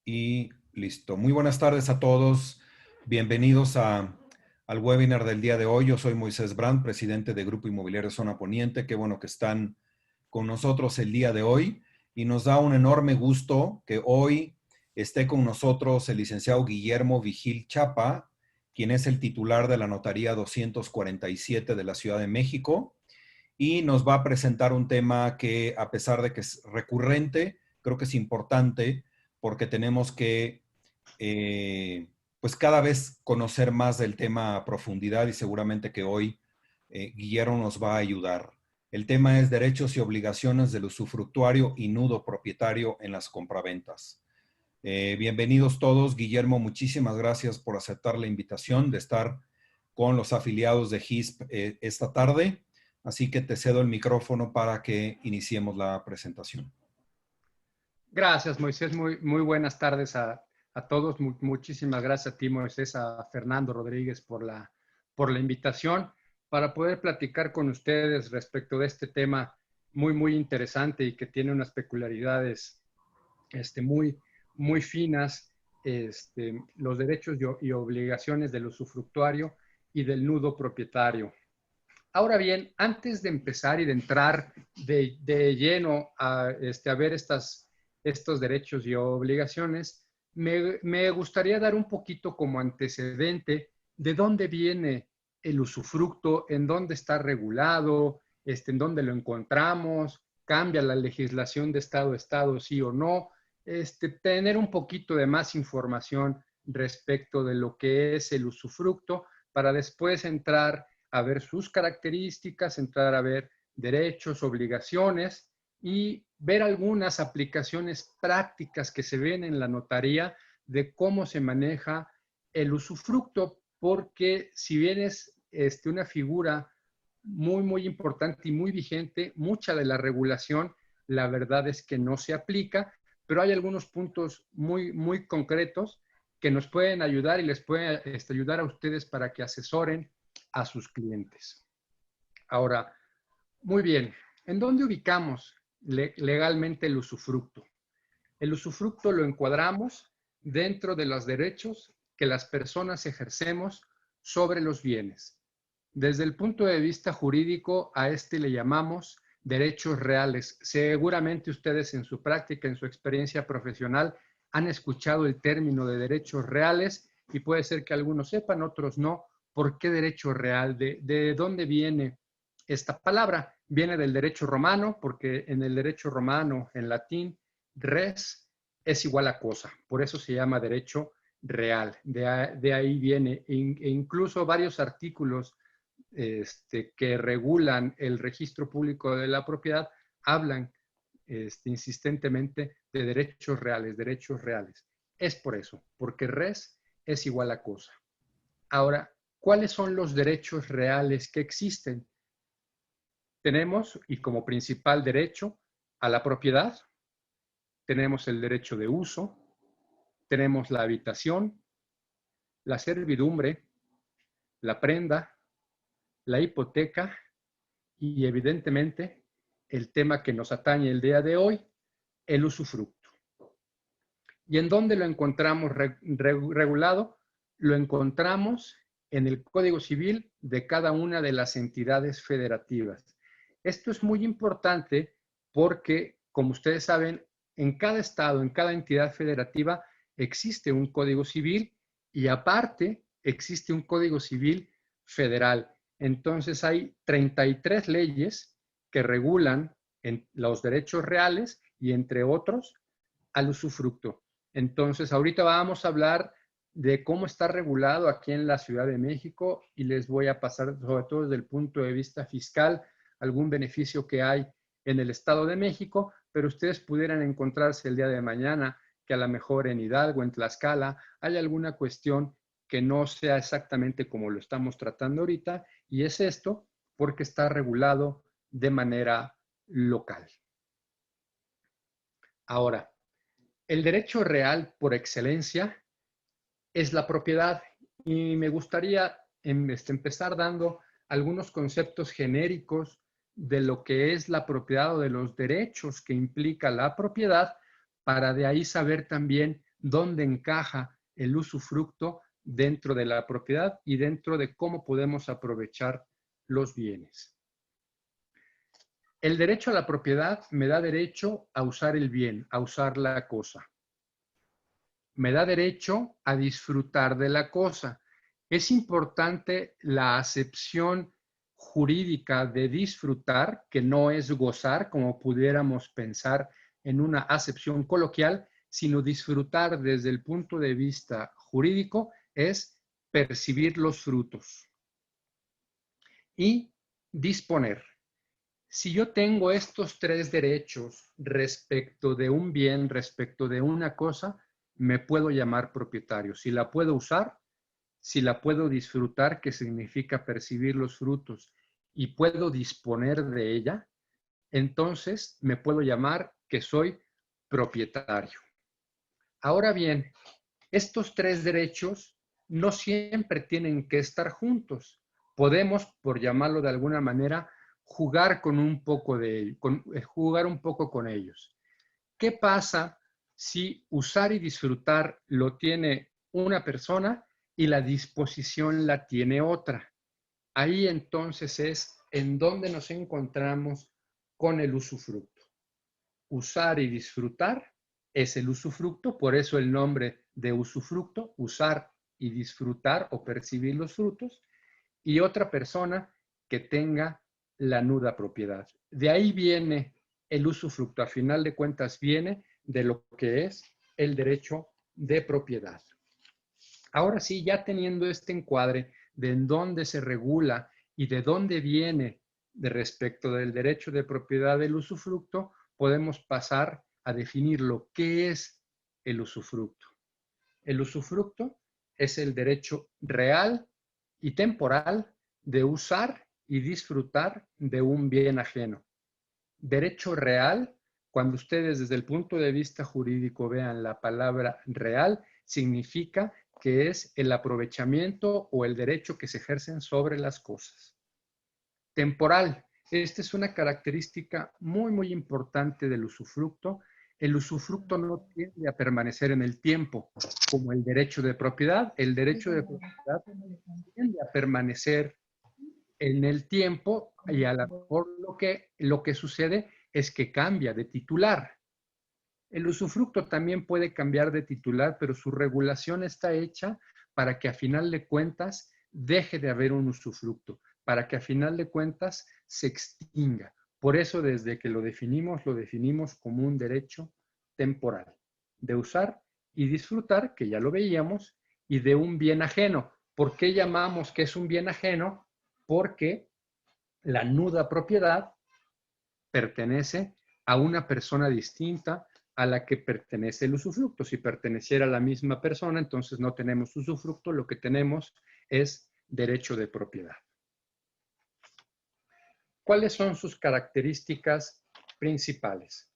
Y listo. Muy buenas tardes a todos. Bienvenidos al webinar del día de hoy. Yo soy Moisés Brand, presidente de Grupo Inmobiliario Zona Poniente. Qué bueno que están con nosotros el día de hoy. Y nos da un enorme gusto que hoy esté con nosotros el licenciado Guillermo Vigil Chapa, quien es el titular de la Notaría 247 de la Ciudad de México. Y nos va a presentar un tema que, a pesar de que es recurrente, creo que es importante porque tenemos que, pues cada vez conocer más del tema a profundidad y seguramente que hoy Guillermo nos va a ayudar. El tema es derechos y obligaciones del usufructuario y nudo propietario en las compraventas. Bienvenidos todos. Guillermo, muchísimas gracias por aceptar la invitación de estar con los afiliados de HISP esta tarde. Así que te cedo el micrófono para que iniciemos la presentación. Gracias, Moisés. Muy buenas tardes a todos. Muchísimas gracias a ti, Moisés, a Fernando Rodríguez por la invitación para poder platicar con ustedes respecto de este tema muy interesante y que tiene unas peculiaridades muy finas, los derechos y obligaciones del usufructuario y del nudo propietario. Ahora bien, antes de empezar y de entrar de lleno a ver estos derechos y obligaciones, me gustaría dar un poquito como antecedente de dónde viene el usufructo, en dónde está regulado, en dónde lo encontramos, cambia la legislación de estado a estado, sí o no, tener un poquito de más información respecto de lo que es el usufructo para después entrar a ver sus características, entrar a ver derechos, obligaciones y ver algunas aplicaciones prácticas que se ven en la notaría de cómo se maneja el usufructo, porque si bien es una figura muy importante y muy vigente, mucha de la regulación, la verdad es que no se aplica, pero hay algunos puntos muy concretos que nos pueden ayudar y les pueden ayudar a ustedes para que asesoren a sus clientes. Ahora, muy bien, ¿en dónde ubicamos legalmente el usufructo? El usufructo lo encuadramos dentro de los derechos que las personas ejercemos sobre los bienes. Desde el punto de vista jurídico, a le llamamos derechos reales. Seguramente ustedes en su práctica, en su experiencia profesional, han escuchado el término de derechos reales y puede ser que algunos sepan, otros no. ¿Por qué derecho real? ¿De dónde viene esta palabra? Viene del derecho romano, porque en el derecho romano, en latín, res es igual a cosa. Por eso se llama derecho real. De ahí viene. E incluso varios artículos que regulan el registro público de la propiedad hablan insistentemente de derechos reales, derechos reales. Es por eso, porque res es igual a cosa. Ahora, ¿cuáles son los derechos reales que existen? Tenemos, y como principal derecho, a la propiedad, tenemos el derecho de uso, tenemos la habitación, la servidumbre, la prenda, la hipoteca y evidentemente el tema que nos atañe el día de hoy, el usufructo. ¿Y en dónde lo encontramos regulado? Lo encontramos en el Código Civil de cada una de las entidades federativas. Esto es muy importante porque, como ustedes saben, en cada estado, en cada entidad federativa, existe un Código Civil y aparte existe un Código Civil federal. Entonces hay 33 leyes que regulan los derechos reales y, entre otros, al usufructo. Entonces, ahorita vamos a hablar de cómo está regulado aquí en la Ciudad de México y les voy a pasar, sobre todo desde el punto de vista fiscal, algún beneficio que hay en el Estado de México, pero ustedes pudieran encontrarse el día de mañana que a lo mejor en Hidalgo, en Tlaxcala, hay alguna cuestión que no sea exactamente como lo estamos tratando ahorita, y es esto porque está regulado de manera local. Ahora, el derecho real por excelencia es la propiedad y me gustaría empezar dando algunos conceptos genéricos de lo que es la propiedad o de los derechos que implica la propiedad para de ahí saber también dónde encaja el usufructo dentro de la propiedad y dentro de cómo podemos aprovechar los bienes. El derecho a la propiedad me da derecho a usar el bien, a usar la cosa. Me da derecho a disfrutar de la cosa. Es importante la acepción jurídica de disfrutar, que no es gozar, como pudiéramos pensar en una acepción coloquial, sino disfrutar desde el punto de vista jurídico es percibir los frutos y disponer. Si yo tengo estos tres derechos respecto de un bien, respecto de una cosa, me puedo llamar propietario. Si la puedo usar, si la puedo disfrutar, que significa percibir los frutos, y puedo disponer de ella, entonces me puedo llamar que soy propietario. Ahora bien, estos tres derechos no siempre tienen que estar juntos. Podemos, por llamarlo de alguna manera, jugar con un poco jugar un poco con ellos. ¿Qué pasa si usar y disfrutar lo tiene una persona y la disposición la tiene otra? Ahí entonces es en donde nos encontramos con el usufructo. Usar y disfrutar es el usufructo, por eso el nombre de usufructo, usar y disfrutar o percibir los frutos, y otra persona que tenga la nuda propiedad. De ahí viene el usufructo, a final de cuentas viene de lo que es el derecho de propiedad. Ahora sí, ya teniendo este encuadre de en dónde se regula y de dónde viene de respecto del derecho de propiedad del usufructo, podemos pasar a definir lo que es el usufructo. El usufructo es el derecho real y temporal de usar y disfrutar de un bien ajeno. Derecho real, cuando ustedes desde el punto de vista jurídico vean la palabra real, significa que es el aprovechamiento o el derecho que se ejercen sobre las cosas. Temporal, esta es una característica muy importante del usufructo. El usufructo no tiende a permanecer en el tiempo, como el derecho de propiedad. El derecho de propiedad tiende a permanecer en el tiempo y a lo mejor lo que sucede es que cambia de titular. El usufructo también puede cambiar de titular, pero su regulación está hecha para que a final de cuentas deje de haber un usufructo, para que a final de cuentas se extinga. Por eso desde que lo definimos como un derecho temporal, de usar y disfrutar, que ya lo veíamos, y de un bien ajeno. ¿Por qué llamamos que es un bien ajeno? Porque la nuda propiedad pertenece a una persona distinta a la que pertenece el usufructo. Si perteneciera a la misma persona, entonces no tenemos usufructo, lo que tenemos es derecho de propiedad. ¿Cuáles son sus características principales?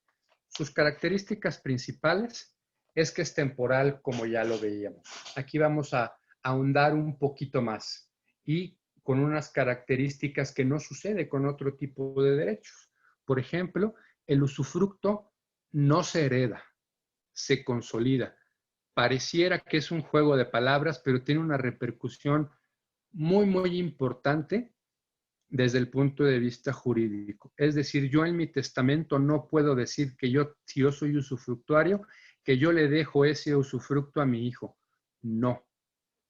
Sus características principales es que es temporal, como ya lo veíamos. Aquí vamos a ahondar un poquito más y con unas características que no sucede con otro tipo de derechos. Por ejemplo, el usufructo no se hereda, se consolida. Pareciera que es un juego de palabras, pero tiene una repercusión muy importante desde el punto de vista jurídico. Es decir, yo en mi testamento no puedo decir que si yo soy usufructuario, que yo le dejo ese usufructo a mi hijo. No.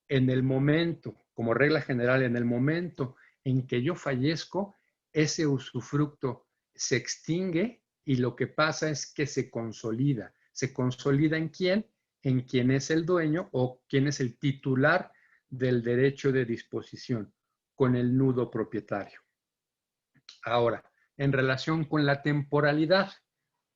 En el momento, como regla general, en el momento en que yo fallezco, ese usufructo se extingue y lo que pasa es que se consolida. ¿Se consolida en quién? En quien es el dueño o quien es el titular del derecho de disposición, con el nudo propietario. Ahora, en relación con la temporalidad,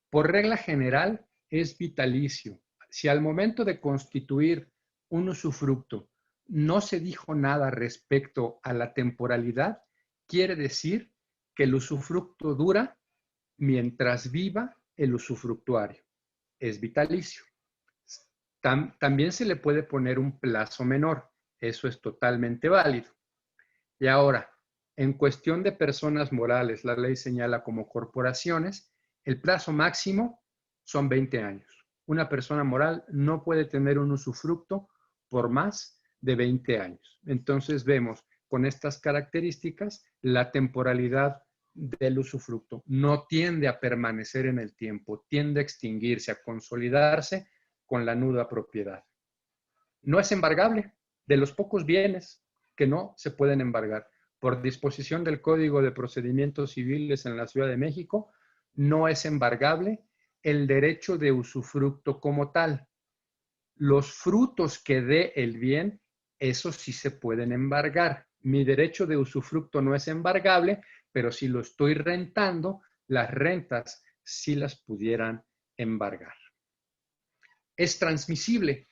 por regla general es vitalicio. Si al momento de constituir un usufructo no se dijo nada respecto a la temporalidad, quiere decir que el usufructo dura mientras viva el usufructuario. Es vitalicio. También se le puede poner un plazo menor. Eso es totalmente válido. Y ahora, en cuestión de personas morales, la ley señala como corporaciones, el plazo máximo son 20 años. una persona moral no puede tener un usufructo por más de 20 años. Entonces vemos con estas características la temporalidad del usufructo. No tiende a permanecer en el tiempo, tiende a extinguirse, a consolidarse con la nuda propiedad. No es embargable, de los pocos bienes que no se pueden embargar. Por disposición del Código de Procedimientos Civiles en la Ciudad de México, no es embargable el derecho de usufructo como tal. Los frutos que dé el bien, esos sí se pueden embargar. Mi derecho de usufructo no es embargable, pero si lo estoy rentando, las rentas sí las pudieran embargar. Es transmisible.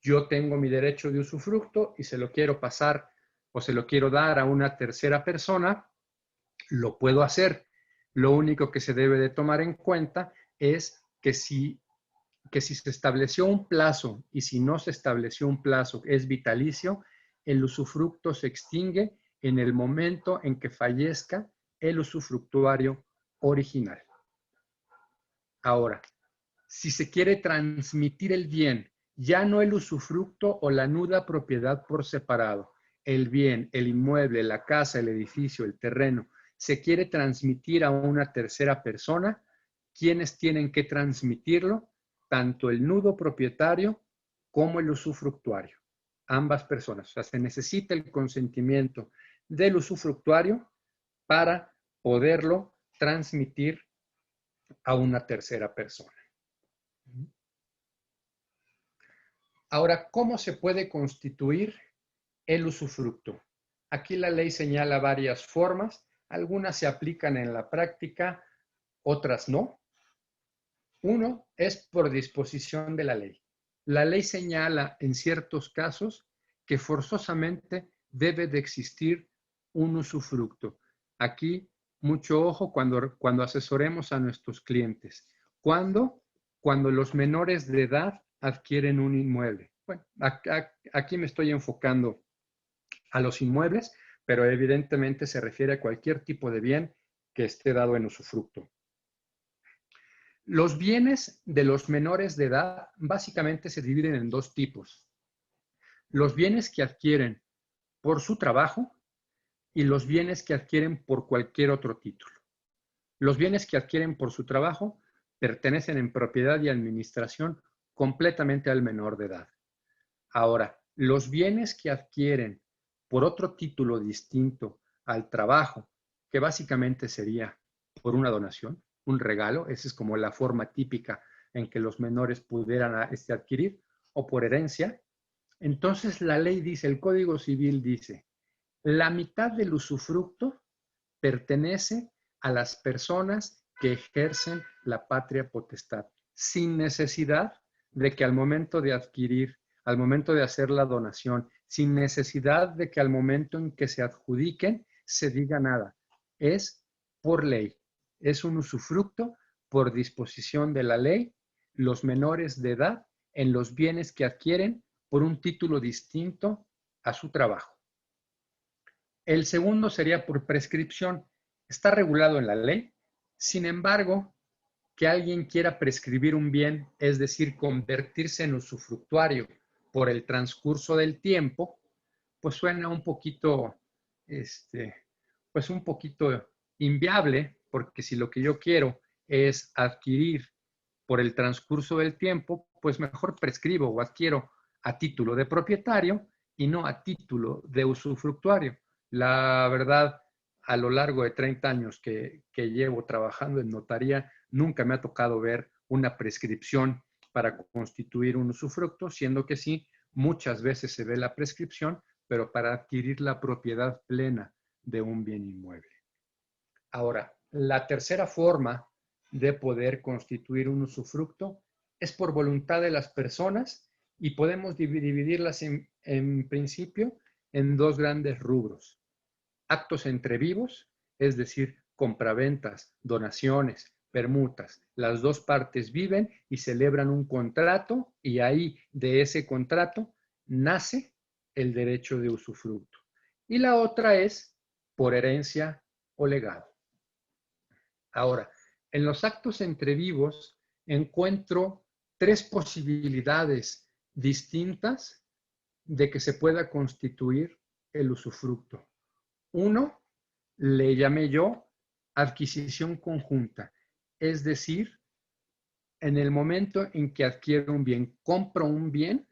Yo tengo mi derecho de usufructo y se lo quiero pasar o se lo quiero dar a una tercera persona, lo puedo hacer. Lo único que se debe de tomar en cuenta es que si se estableció un plazo y si no se estableció un plazo, es vitalicio, el usufructo se extingue en el momento en que fallezca el usufructuario original. Ahora, si se quiere transmitir el bien, ya no el usufructo o la nuda propiedad por separado, el bien, el inmueble, la casa, el edificio, el terreno, se quiere transmitir a una tercera persona, ¿quiénes tienen que transmitirlo? Tanto el nudo propietario como el usufructuario. Ambas personas. O sea, se necesita el consentimiento del usufructuario para poderlo transmitir a una tercera persona. Ahora, ¿cómo se puede constituir el usufructo? Aquí la ley señala varias formas. Algunas se aplican en la práctica, otras no. Uno es por disposición de la ley. La ley señala en ciertos casos que forzosamente debe de existir un usufructo. Aquí, mucho ojo cuando asesoremos a nuestros clientes. ¿Cuándo? Cuando los menores de edad adquieren un inmueble. Bueno, aquí me estoy enfocando a los inmuebles, pero evidentemente se refiere a cualquier tipo de bien que esté dado en usufructo. Los bienes de los menores de edad básicamente se dividen en dos tipos. Los bienes que adquieren por su trabajo y los bienes que adquieren por cualquier otro título. Los bienes que adquieren por su trabajo pertenecen en propiedad y administración completamente al menor de edad. Ahora, los bienes que adquieren por otro título distinto al trabajo, que básicamente sería por una donación, un regalo, esa es como la forma típica en que los menores pudieran adquirir, o por herencia, entonces la ley dice, el Código Civil dice, la mitad del usufructo pertenece a las personas que ejercen la patria potestad, sin necesidad de que al momento de adquirir, al momento de hacer la donación, sin necesidad de que al momento en que se adjudiquen se diga nada. Es por ley, es un usufructo por disposición de la ley, los menores de edad en los bienes que adquieren por un título distinto a su trabajo. El segundo sería por prescripción. Está regulado en la ley. Sin embargo, que alguien quiera prescribir un bien, es decir, convertirse en usufructuario por el transcurso del tiempo, pues suena un poquito, pues un poquito inviable, porque si lo que yo quiero es adquirir por el transcurso del tiempo, pues mejor prescribo o adquiero a título de propietario y no a título de usufructuario. La verdad, a lo largo de 30 años que llevo trabajando en notaría, nunca me ha tocado ver una prescripción para constituir un usufructo, siendo que sí, muchas veces se ve la prescripción, pero para adquirir la propiedad plena de un bien inmueble. Ahora, la tercera forma de poder constituir un usufructo es por voluntad de las personas y podemos dividirlas en principio en dos grandes rubros. Actos entre vivos, es decir, compraventas, donaciones, permutas. Las dos partes viven y celebran un contrato y ahí de ese contrato nace el derecho de usufructo. Y la otra es por herencia o legado. Ahora, en los actos entre vivos encuentro tres posibilidades distintas de que se pueda constituir el usufructo. Uno, le llamé yo adquisición conjunta, es decir, en el momento en que adquiero un bien, compro un bien,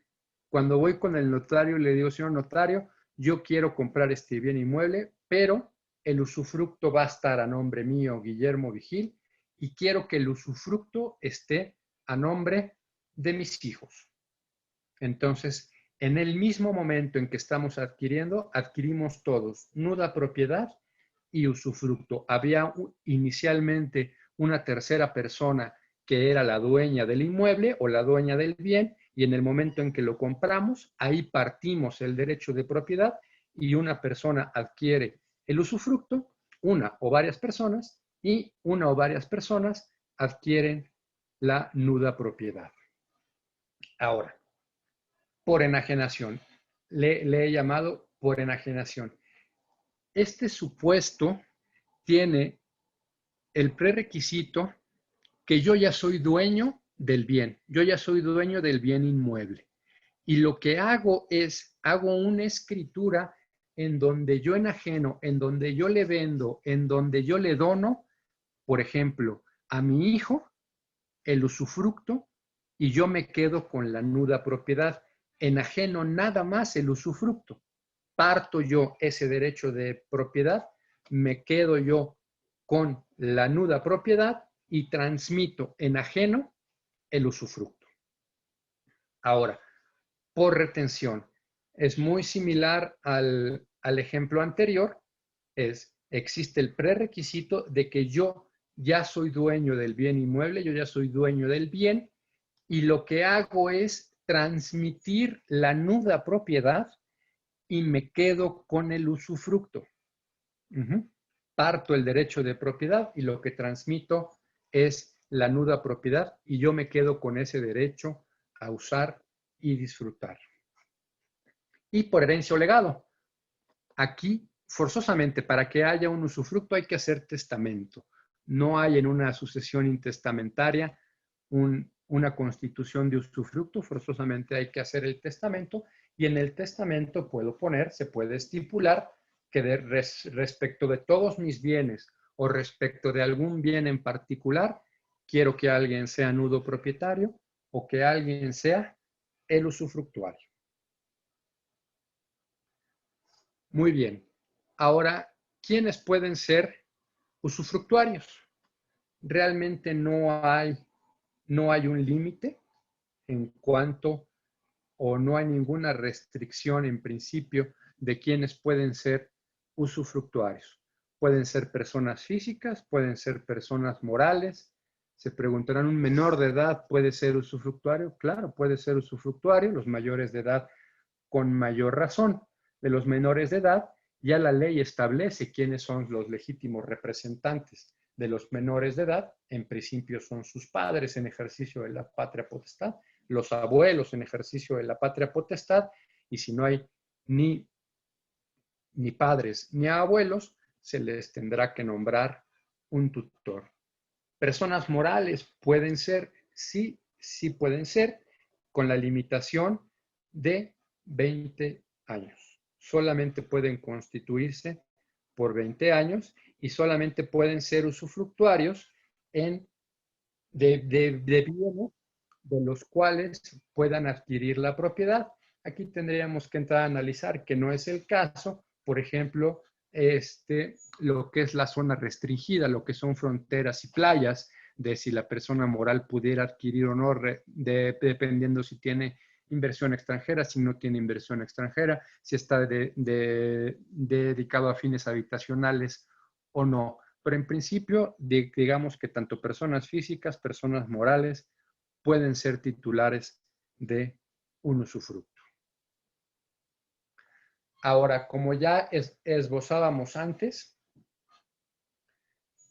cuando voy con el notario le digo, señor notario, yo quiero comprar este bien inmueble, pero el usufructo va a estar a nombre mío, Guillermo Vigil, y quiero que el usufructo esté a nombre de mis hijos. Entonces, en el mismo momento en que estamos adquiriendo, adquirimos todos nuda propiedad y usufructo. Había inicialmente una tercera persona que era la dueña del inmueble o la dueña del bien, y en el momento en que lo compramos, ahí partimos el derecho de propiedad y una persona adquiere el usufructo, una o varias personas, y una o varias personas adquieren la nuda propiedad. Ahora, por enajenación. Le he llamado por enajenación. Este supuesto tiene el prerequisito que yo ya soy dueño del bien, yo ya soy dueño del bien inmueble. Y lo que hago es, hago una escritura en donde yo enajeno, en donde yo le vendo, en donde yo le dono, por ejemplo, a mi hijo el usufructo y yo me quedo con la nuda propiedad. Enajeno nada más el usufructo. Parto yo ese derecho de propiedad, me quedo yo con la nuda propiedad y transmito enajeno el usufructo. Ahora, por retención, es muy similar al ejemplo anterior, existe el prerequisito de que yo ya soy dueño del bien inmueble, yo ya soy dueño del bien, y lo que hago es transmitir la nuda propiedad y me quedo con el usufructo. Parto el derecho de propiedad y lo que transmito es la nuda propiedad y yo me quedo con ese derecho a usar y disfrutar. Y por herencia o legado. Aquí, forzosamente, para que haya un usufructo hay que hacer testamento. No hay en una sucesión intestamentaria una constitución de usufructo, forzosamente hay que hacer el testamento y en el testamento puedo poner, se puede estipular que respecto de todos mis bienes o respecto de algún bien en particular, quiero que alguien sea nudo propietario o que alguien sea el usufructuario. Muy bien. Ahora, ¿quiénes pueden ser usufructuarios? Realmente no hay un límite en cuanto o no hay ninguna restricción en principio de quiénes pueden ser usufructuarios. Pueden ser personas físicas, pueden ser personas morales. Se preguntarán, ¿un menor de edad puede ser usufructuario? Claro, puede ser usufructuario, los mayores de edad con mayor razón. De los menores de edad, ya la ley establece quiénes son los legítimos representantes de los menores de edad. En principio son sus padres en ejercicio de la patria potestad, los abuelos en ejercicio de la patria potestad, y si no hay ni padres ni abuelos, se les tendrá que nombrar un tutor. Personas morales pueden ser, sí pueden ser, con la limitación de 20 años. Solamente pueden constituirse por 20 años y solamente pueden ser usufructuarios de bienes de los cuales puedan adquirir la propiedad. Aquí tendríamos que entrar a analizar que no es el caso, por ejemplo, lo que es la zona restringida, lo que son fronteras y playas, de si la persona moral pudiera adquirir o no, dependiendo si tiene inversión extranjera, si no tiene inversión extranjera, si está dedicado a fines habitacionales o no. Pero en principio, digamos que tanto personas físicas, personas morales, pueden ser titulares de un usufructo. Ahora, como ya esbozábamos antes,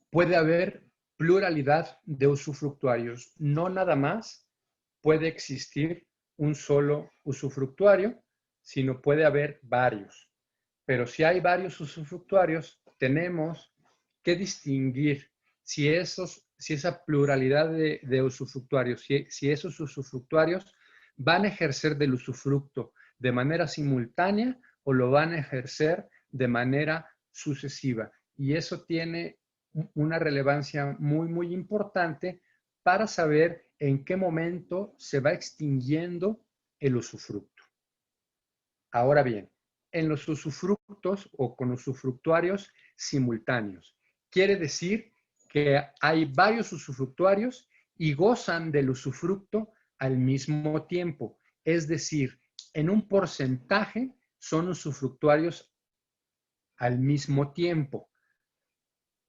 puede haber pluralidad de usufructuarios. No nada más puede existir un solo usufructuario, sino puede haber varios. Pero si hay varios usufructuarios, tenemos que distinguir si esa pluralidad de usufructuarios, si esos usufructuarios van a ejercer del usufructo de manera simultánea o lo van a ejercer de manera sucesiva. Y eso tiene una relevancia muy, muy importante para saber en qué momento se va extinguiendo el usufructo. Ahora bien, en los usufructos o con usufructuarios simultáneos, quiere decir que hay varios usufructuarios y gozan del usufructo al mismo tiempo. Es decir, en un porcentaje son usufructuarios al mismo tiempo.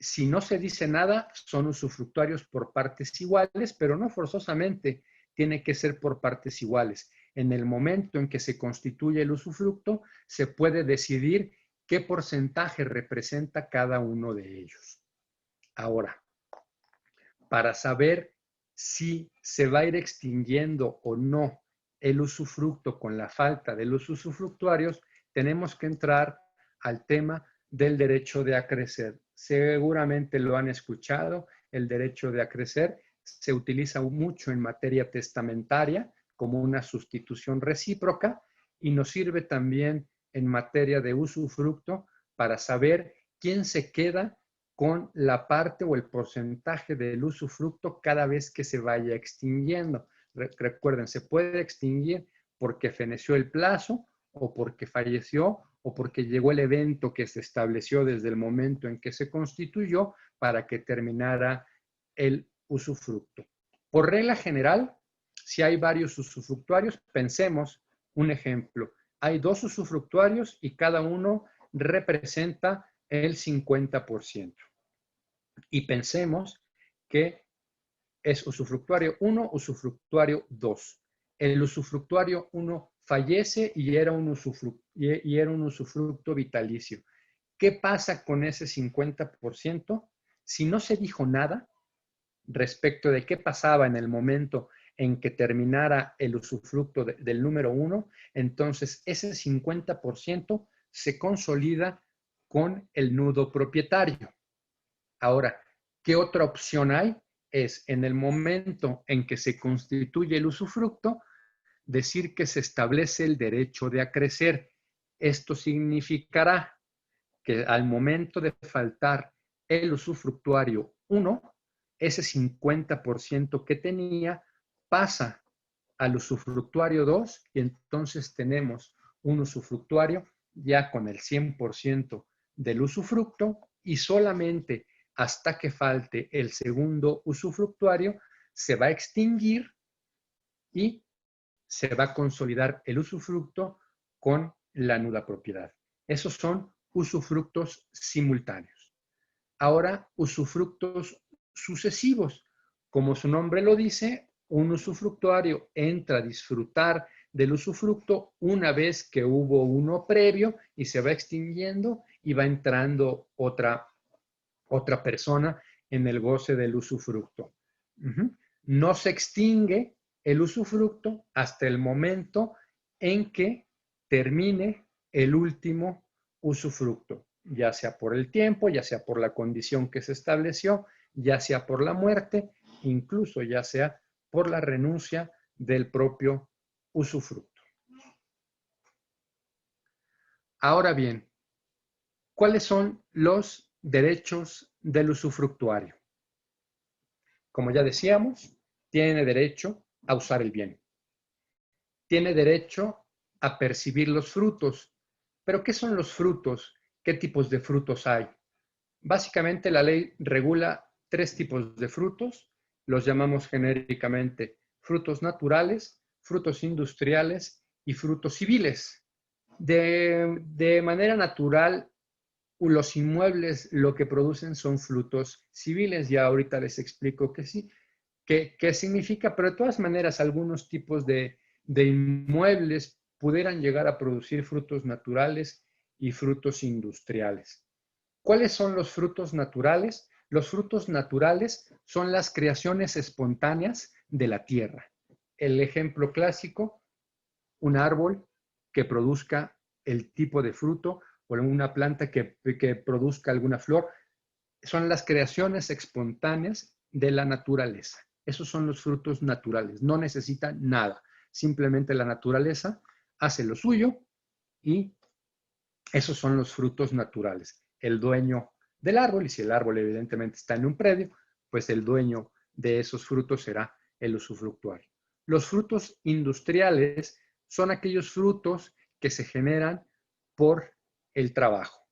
Si no se dice nada, son usufructuarios por partes iguales, pero no forzosamente tiene que ser por partes iguales. En el momento en que se constituye el usufructo, se puede decidir qué porcentaje representa cada uno de ellos. Ahora, para saber si se va a ir extinguiendo o no el usufructo con la falta de los usufructuarios, tenemos que entrar al tema del derecho de acrecer. Seguramente lo han escuchado, el derecho de acrecer se utiliza mucho en materia testamentaria como una sustitución recíproca y nos sirve también en materia de usufructo para saber quién se queda con la parte o el porcentaje del usufructo cada vez que se vaya extinguiendo. Recuerden, se puede extinguir porque feneció el plazo o porque falleció o porque llegó el evento que se estableció desde el momento en que se constituyó para que terminara el usufructo. Por regla general, si hay varios usufructuarios, pensemos un ejemplo. Hay 2 usufructuarios y cada uno representa el 50%. Y pensemos que es usufructuario 1, usufructuario 2. El usufructuario 1 fallece y era un usufructo vitalicio. ¿Qué pasa con ese 50%? Si no se dijo nada respecto de qué pasaba en el momento en que terminara el usufructo del número 1, entonces ese 50% se consolida con el nudo propietario. Ahora, ¿qué otra opción hay? Es en el momento en que se constituye el usufructo, decir que se establece el derecho de acrecer. Esto significará que al momento de faltar el usufructuario 1, ese 50% que tenía pasa al usufructuario 2 y entonces tenemos un usufructuario ya con el 100% del usufructo y solamente hasta que falte el segundo usufructuario se va a extinguir y se va a consolidar el usufructo con la nuda propiedad. Esos son usufructos simultáneos. Ahora, usufructos sucesivos. Como su nombre lo dice, un usufructuario entra a disfrutar del usufructo una vez que hubo uno previo y se va extinguiendo y va entrando otra persona en el goce del usufructo. No se extingue el usufructo hasta el momento en que termine el último usufructo, ya sea por el tiempo, ya sea por la condición que se estableció, ya sea por la muerte, incluso ya sea por la renuncia del propio usufructo. Ahora bien, ¿cuáles son los derechos del usufructuario? Como ya decíamos, tiene derecho a usar el bien. Tiene derecho a percibir los frutos. ¿Pero qué son los frutos? ¿Qué tipos de frutos hay? Básicamente la ley regula 3 tipos de frutos. Los llamamos genéricamente frutos naturales, frutos industriales y frutos civiles. De manera natural, los inmuebles lo que producen son frutos civiles. Ya ahorita les explico que sí, qué significa, pero de todas maneras algunos tipos de inmuebles pudieran llegar a producir frutos naturales y frutos industriales. ¿Cuáles son los frutos naturales? Los frutos naturales son las creaciones espontáneas de la tierra. El ejemplo clásico, un árbol que produzca el tipo de fruto o una planta que produzca alguna flor, son las creaciones espontáneas de la naturaleza. Esos son los frutos naturales, no necesitan nada. Simplemente la naturaleza hace lo suyo y esos son los frutos naturales. El dueño del árbol, y si el árbol evidentemente está en un predio, pues el dueño de esos frutos será el usufructuario. Los frutos industriales son aquellos frutos que se generan por el trabajo,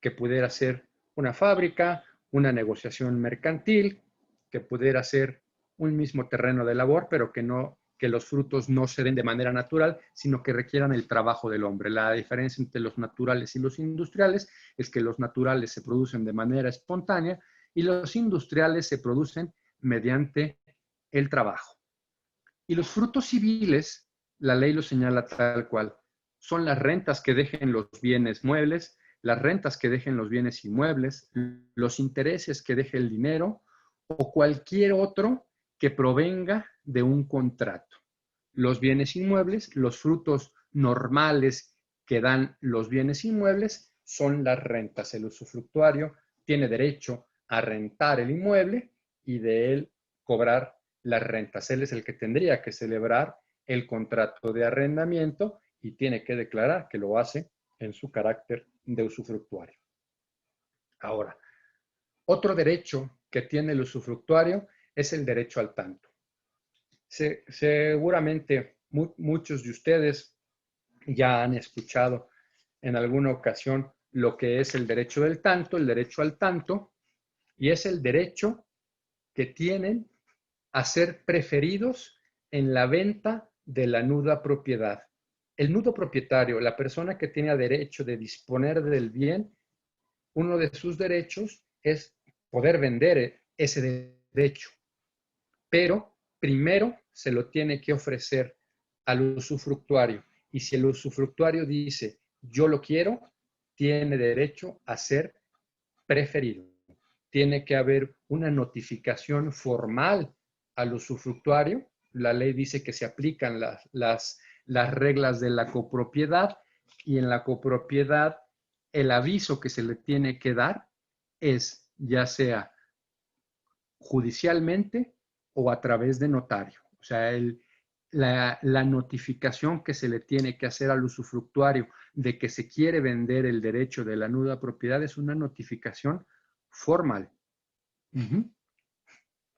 que pudiera ser una fábrica, una negociación mercantil, que pudiera ser un mismo terreno de labor, pero que los frutos no se den de manera natural, sino que requieran el trabajo del hombre. La diferencia entre los naturales y los industriales es que los naturales se producen de manera espontánea y los industriales se producen mediante el trabajo. Y los frutos civiles, la ley lo señala tal cual, son las rentas que dejen los bienes muebles, las rentas que dejen los bienes inmuebles, los intereses que deje el dinero o cualquier otro que provenga de un contrato. Los bienes inmuebles, los frutos normales que dan los bienes inmuebles son las rentas. El usufructuario tiene derecho a rentar el inmueble y de él cobrar las rentas. Él es el que tendría que celebrar el contrato de arrendamiento y tiene que declarar que lo hace en su carácter de usufructuario. Ahora, otro derecho que tiene el usufructuario es el derecho al tanto. Seguramente muchos de ustedes ya han escuchado en alguna ocasión lo que es el derecho del tanto, el derecho al tanto, y es el derecho que tienen a ser preferidos en la venta de la nuda propiedad. El nudo propietario, la persona que tiene derecho de disponer del bien, uno de sus derechos es poder vender ese derecho, pero primero se lo tiene que ofrecer al usufructuario. Y si el usufructuario dice, yo lo quiero, tiene derecho a ser preferido. Tiene que haber una notificación formal al usufructuario. La ley dice que se aplican las reglas de la copropiedad y en la copropiedad el aviso que se le tiene que dar es ya sea judicialmente o a través de notario. O sea, la notificación que se le tiene que hacer al usufructuario de que se quiere vender el derecho de la nuda propiedad es una notificación formal.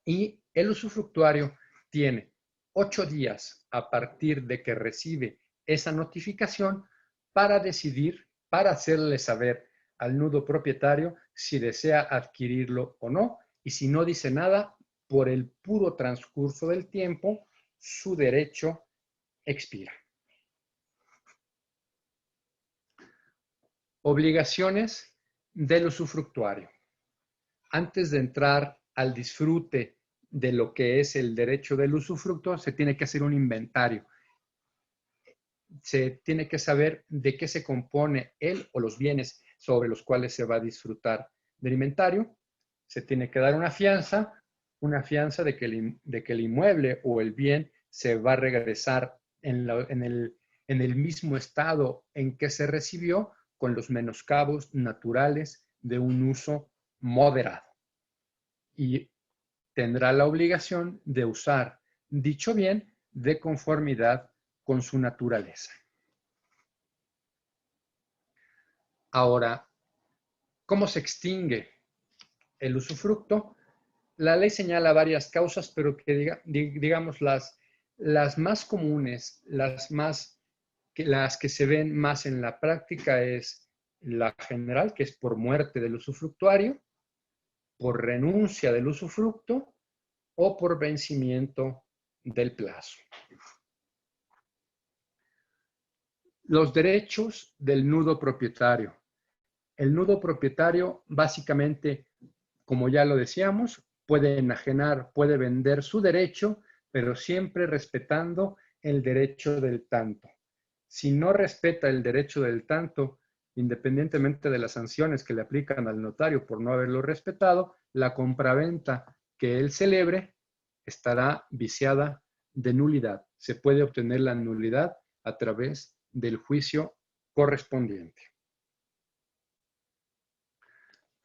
Y el usufructuario tiene 8 días a partir de que recibe esa notificación para decidir, para hacerle saber al nudo propietario si desea adquirirlo o no. Y si no dice nada, por el puro transcurso del tiempo, su derecho expira. Obligaciones del usufructuario. Antes de entrar al disfrute de lo que es el derecho del usufructo, se tiene que hacer un inventario. Se tiene que saber de qué se compone él o los bienes sobre los cuales se va a disfrutar del inventario. Se tiene que dar una fianza de que el inmueble o el bien se va a regresar en el mismo estado en que se recibió, con los menoscabos naturales de un uso moderado. Y tendrá la obligación de usar dicho bien de conformidad con su naturaleza. Ahora, ¿cómo se extingue el usufructo? La ley señala varias causas, pero que digamos las más comunes, las que se ven más en la práctica es la general, que es por muerte del usufructuario, por renuncia del usufructo o por vencimiento del plazo. Los derechos del nudo propietario. El nudo propietario básicamente, como ya lo decíamos, puede enajenar, puede vender su derecho, pero siempre respetando el derecho del tanto. Si no respeta el derecho del tanto, independientemente de las sanciones que le aplican al notario por no haberlo respetado, la compraventa que él celebre estará viciada de nulidad. Se puede obtener la nulidad a través del juicio correspondiente.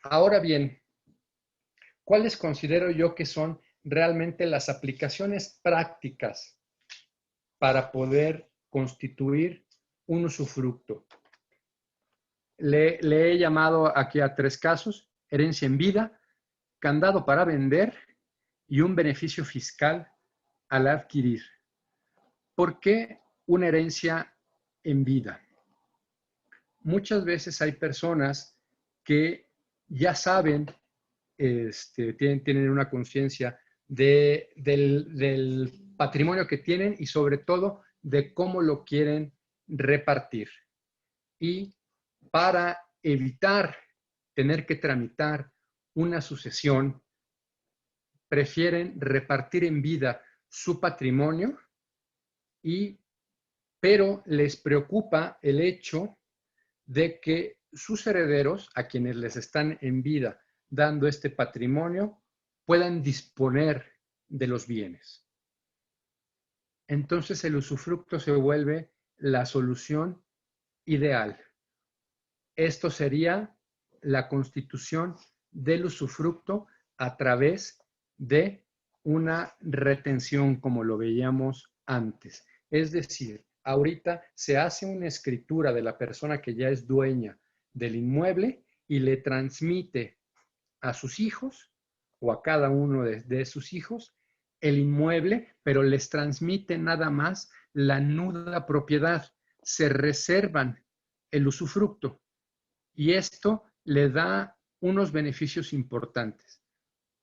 Ahora bien, ¿Cuáles considero yo que son realmente las aplicaciones prácticas para poder constituir un usufructo? Le he llamado aquí a 3 casos: herencia en vida, candado para vender y un beneficio fiscal al adquirir. ¿Por qué una herencia en vida? Muchas veces hay personas que ya saben, tienen una conciencia del patrimonio que tienen y sobre todo de cómo lo quieren repartir. Y para evitar tener que tramitar una sucesión, prefieren repartir en vida su patrimonio, pero les preocupa el hecho de que sus herederos, a quienes les están en vida dando este patrimonio, puedan disponer de los bienes. Entonces el usufructo se vuelve la solución ideal. Esto sería la constitución del usufructo a través de una retención, como lo veíamos antes. Es decir, ahorita se hace una escritura de la persona que ya es dueña del inmueble y le transmite a sus hijos o a cada uno de sus hijos el inmueble, pero les transmite nada más la nuda propiedad. Se reservan el usufructo y esto le da unos beneficios importantes.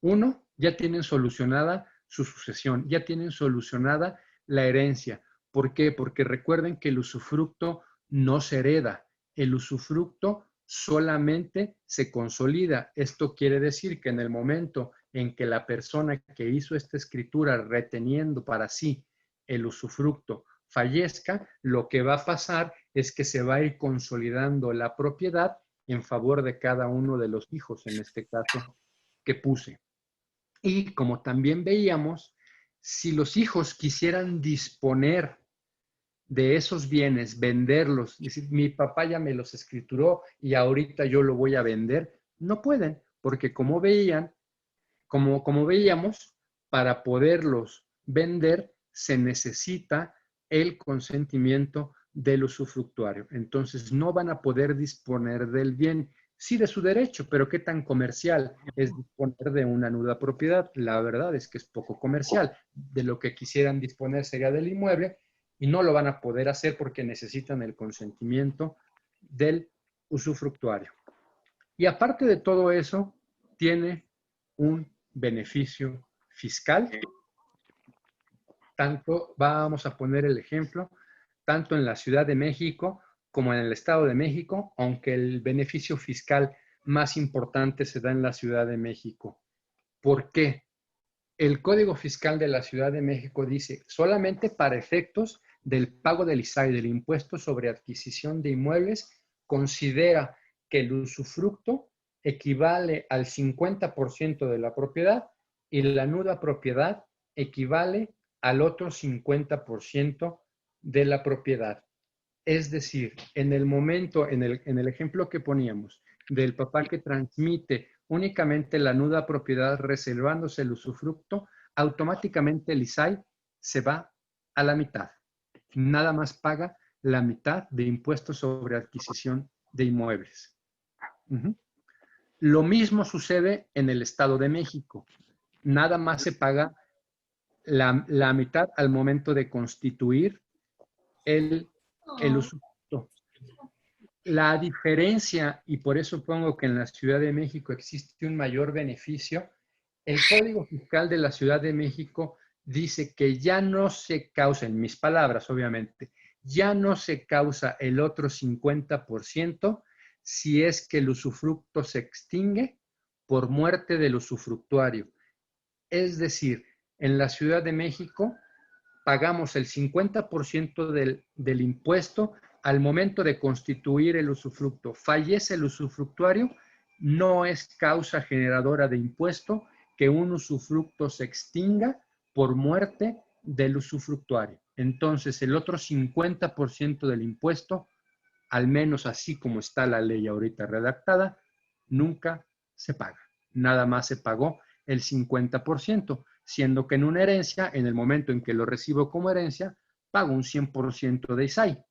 Uno, ya tienen solucionada su sucesión, ya tienen solucionada la herencia. ¿Por qué? Porque recuerden que el usufructo no se hereda, el usufructo solamente se consolida. Esto quiere decir que en el momento en que la persona que hizo esta escritura reteniendo para sí el usufructo fallezca, lo que va a pasar es que se va a ir consolidando la propiedad en favor de cada uno de los hijos, en este caso que puse. Y como también veíamos, si los hijos quisieran disponer de esos bienes, venderlos, decir, mi papá ya me los escrituró y ahorita yo lo voy a vender, no pueden, porque como veíamos, para poderlos vender se necesita el consentimiento del usufructuario. Entonces no van a poder disponer del bien, sí de su derecho, pero ¿qué tan comercial es disponer de una nuda propiedad? La verdad es que es poco comercial. De lo que quisieran disponer sería del inmueble y no lo van a poder hacer porque necesitan el consentimiento del usufructuario. Y aparte de todo eso, tiene un beneficio fiscal. Tanto, vamos a poner el ejemplo, tanto en la Ciudad de México como en el Estado de México, aunque el beneficio fiscal más importante se da en la Ciudad de México. ¿Por qué? El Código Fiscal de la Ciudad de México dice, solamente para efectos del pago del ISAI, del impuesto sobre adquisición de inmuebles, considera que el usufructo equivale al 50% de la propiedad y la nuda propiedad equivale al otro 50% de la propiedad. Es decir, en el momento, en el ejemplo que poníamos, del papá que transmite únicamente la nuda propiedad reservándose el usufructo, automáticamente el ISAI se va a la mitad. Nada más paga la mitad de impuestos sobre adquisición de inmuebles. Lo mismo sucede en el Estado de México. Nada más se paga la mitad al momento de constituir el usufructo. La diferencia, y por eso pongo que en la Ciudad de México existe un mayor beneficio, el Código Fiscal de la Ciudad de México dice que ya no se causa, en mis palabras obviamente, ya no se causa el otro 50% si es que el usufructo se extingue por muerte del usufructuario. Es decir, en la Ciudad de México pagamos el 50% del impuesto al momento de constituir el usufructo. Fallece el usufructuario, no es causa generadora de impuesto que un usufructo se extinga por muerte del usufructuario. Entonces, el otro 50% del impuesto, al menos así como está la ley ahorita redactada, nunca se paga. Nada más se pagó el 50%, siendo que en una herencia, en el momento en que lo recibo como herencia, pago un 100% de ISAI.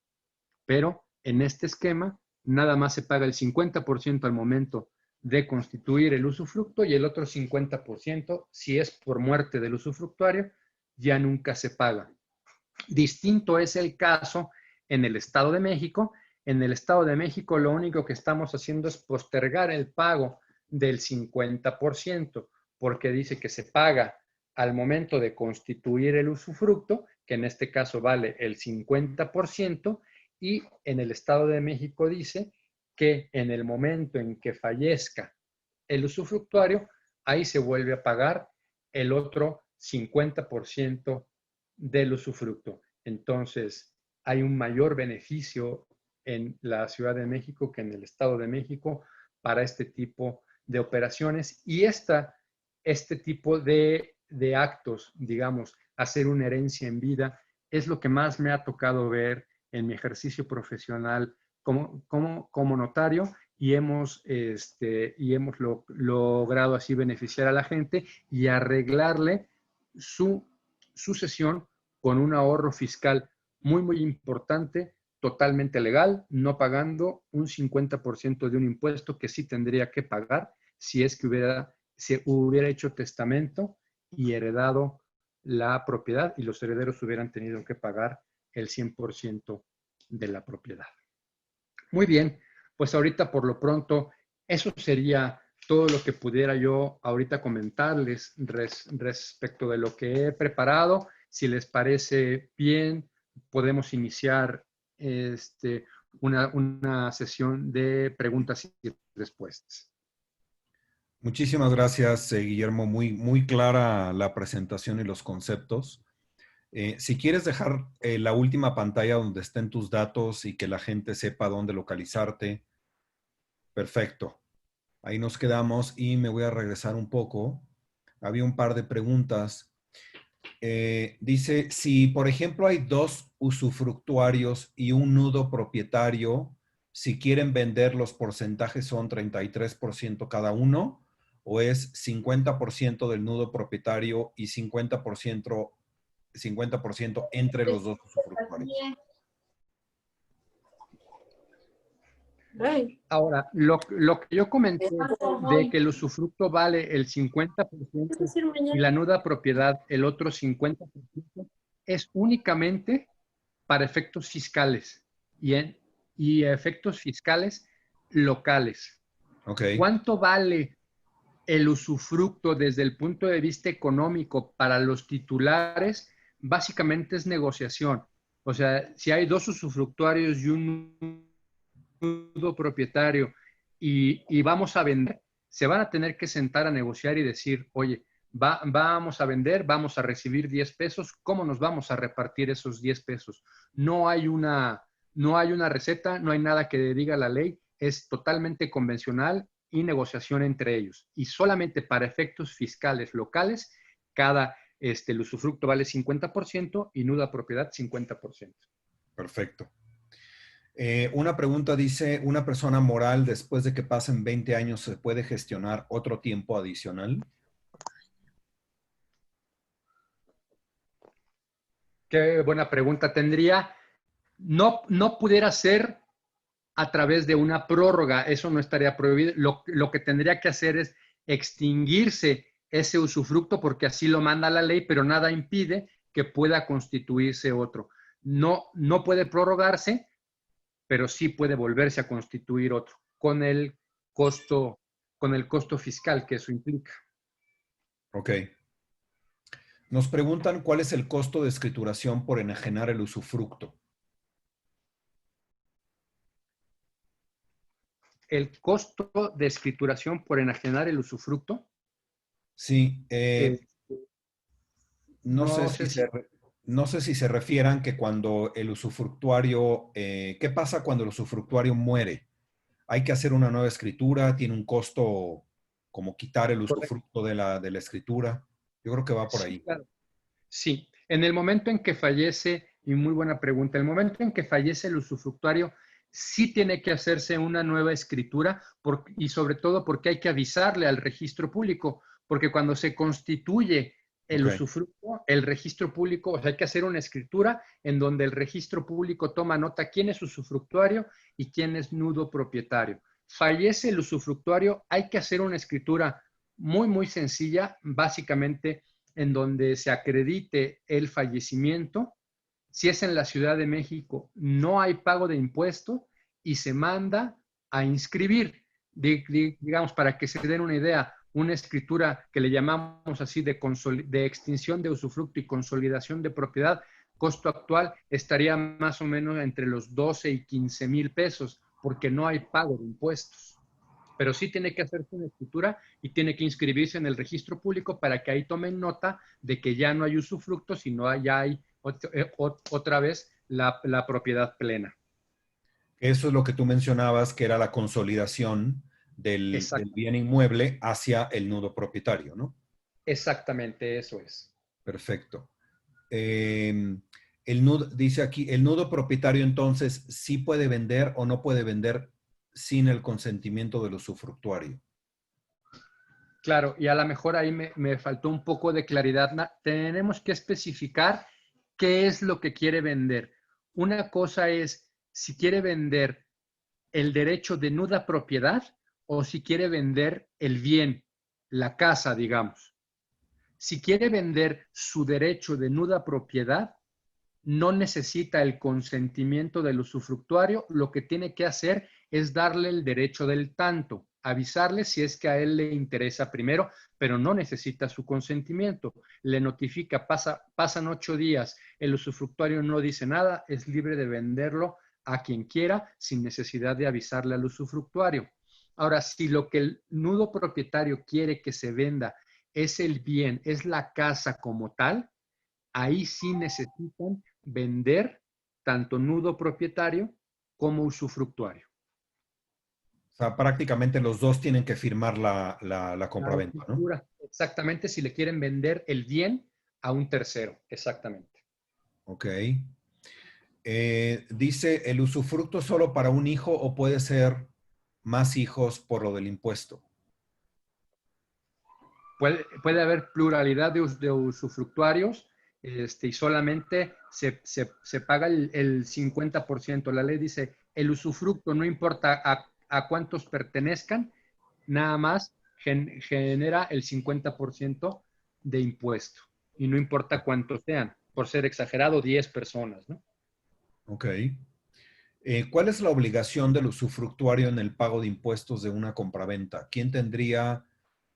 Pero en este esquema, nada más se paga el 50% al momento de constituir el usufructo y el otro 50%, si es por muerte del usufructuario, ya nunca se paga. Distinto es el caso en el Estado de México. En el Estado de México lo único que estamos haciendo es postergar el pago del 50%, porque dice que se paga al momento de constituir el usufructo, que en este caso vale el 50%, y en el Estado de México dice que en el momento en que fallezca el usufructuario, ahí se vuelve a pagar el otro 50% del usufructo. Entonces, hay un mayor beneficio en la Ciudad de México que en el Estado de México para este tipo de operaciones. Y este tipo de actos, digamos, hacer una herencia en vida, es lo que más me ha tocado ver en mi ejercicio profesional como notario y hemos logrado así beneficiar a la gente y arreglarle su sucesión con un ahorro fiscal muy, muy importante, totalmente legal, no pagando un 50% de un impuesto que sí tendría que pagar si es que se hubiera hecho testamento y heredado la propiedad y los herederos hubieran tenido que pagar el 100% de la propiedad. Muy bien, pues ahorita por lo pronto eso sería todo lo que pudiera yo ahorita comentarles respecto de lo que he preparado. Si les parece bien, podemos iniciar una sesión de preguntas y respuestas. Muchísimas gracias, Guillermo. Muy clara la presentación y los conceptos. Si quieres dejar la última pantalla donde estén tus datos y que la gente sepa dónde localizarte, perfecto. Ahí nos quedamos y me voy a regresar un poco. Había un par de preguntas. Dice, si por ejemplo hay dos usufructuarios y un nudo propietario, si quieren vender, los porcentajes son 33% cada uno, o es 50% del nudo propietario y 50% entre los dos usufructuarios. Ahora, lo que yo comenté de que el usufructo vale el 50% y la nuda propiedad el otro 50%, es únicamente para efectos fiscales y efectos fiscales locales. Okay. ¿Cuánto vale el usufructo desde el punto de vista económico para los titulares? Básicamente es negociación. O sea, si hay dos usufructuarios y un nudo propietario y vamos a vender, se van a tener que sentar a negociar y decir, oye, vamos a vender, vamos a recibir 10 pesos, ¿cómo nos vamos a repartir esos 10 pesos? No hay una receta, no hay nada que diga la ley, es totalmente convencional y negociación entre ellos. Y solamente para efectos fiscales locales, el usufructo vale 50% y nuda propiedad 50%. Perfecto. Una pregunta dice, ¿una persona moral después de que pasen 20 años se puede gestionar otro tiempo adicional? Qué buena pregunta. No pudiera ser a través de una prórroga, eso no estaría prohibido. Lo que tendría que hacer es extinguirse ese usufructo porque así lo manda la ley, pero nada impide que pueda constituirse otro. No puede prorrogarse, pero sí puede volverse a constituir otro con el costo fiscal que eso implica. Ok. Nos preguntan cuál es el costo de escrituración por enajenar el usufructo. El costo de escrituración por enajenar el usufructo. Sí. No sé si se refieran que cuando el usufructuario, ¿qué pasa cuando el usufructuario muere? ¿Hay que hacer una nueva escritura? ¿Tiene un costo como quitar el usufructo de la escritura? Yo creo que va por ahí. Sí, claro. Sí, en el momento en que fallece, y muy buena pregunta, el momento en que fallece el usufructuario, sí tiene que hacerse una nueva escritura y sobre todo porque hay que avisarle al registro público, porque cuando se constituye el Ok. usufructo, el registro público, o sea, hay que hacer una escritura en donde el registro público toma nota quién es usufructuario y quién es nudo propietario. Fallece el usufructuario, hay que hacer una escritura muy, muy sencilla, básicamente en donde se acredite el fallecimiento. Si es en la Ciudad de México, no hay pago de impuestos y se manda a inscribir, digamos, para que se den una idea, una escritura que le llamamos así de extinción de usufructo y consolidación de propiedad, costo actual estaría más o menos entre los 12 y 15 mil pesos, porque no hay pago de impuestos. Pero sí tiene que hacerse una escritura y tiene que inscribirse en el registro público para que ahí tomen nota de que ya no hay usufructo, sino ya hay otra vez la propiedad plena. Eso es lo que tú mencionabas, que era la consolidación del Exacto, bien inmueble hacia el nudo propietario, ¿no? exactamente, eso es. Perfecto. El nudo, dice aquí, el nudo propietario entonces sí puede vender o no puede vender sin el consentimiento del usufructuario. Claro, y a lo mejor ahí me faltó un poco de claridad. Tenemos que especificar qué es lo que quiere vender. Una cosa es si quiere vender el derecho de nuda propiedad o si quiere vender el bien, la casa, digamos. Si quiere vender su derecho de nuda propiedad, no necesita el consentimiento del usufructuario, lo que tiene que hacer es darle el derecho del tanto, avisarle si es que a él le interesa primero, pero no necesita su consentimiento. Le notifica, pasan 8 días, el usufructuario no dice nada, es libre de venderlo a quien quiera sin necesidad de avisarle al usufructuario. Ahora, si lo que el nudo propietario quiere que se venda es el bien, es la casa como tal, ahí sí necesitan vender tanto nudo propietario como usufructuario. O sea, prácticamente los dos tienen que firmar la La compraventa, ¿no? escritura, exactamente si le quieren vender el bien a un tercero, exactamente. Ok. Dice, ¿el usufructo solo para un hijo o puede ser más hijos por lo del impuesto? Puede haber pluralidad de usufructuarios y solamente se paga el 50%. La ley dice, el usufructo no importa a cuántos pertenezcan, nada más genera el 50% de impuesto. Y no importa cuántos sean, por ser exagerado, 10 personas, ¿no? Ok. ¿Cuál es la obligación del usufructuario en el pago de impuestos de una compraventa? ¿Quién tendría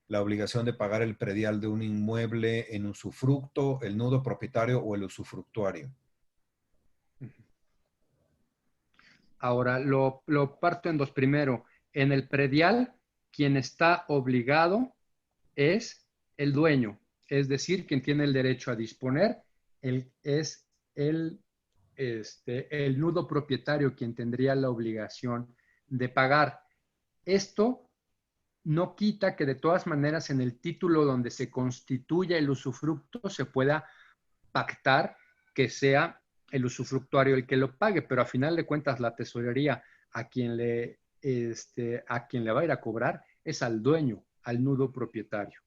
la obligación de pagar el predial de un inmueble en usufructo, el nudo propietario o el usufructuario? Ahora, lo parto en dos. Primero, en el predial, quien está obligado es el dueño, es decir, quien tiene el derecho a disponer, es el nudo propietario quien tendría la obligación de pagar. Esto no quita que de todas maneras en el título donde se constituya el usufructo se pueda pactar que sea el usufructuario el que lo pague, pero a final de cuentas la tesorería a quien le va a ir a cobrar es al dueño, al nudo propietario.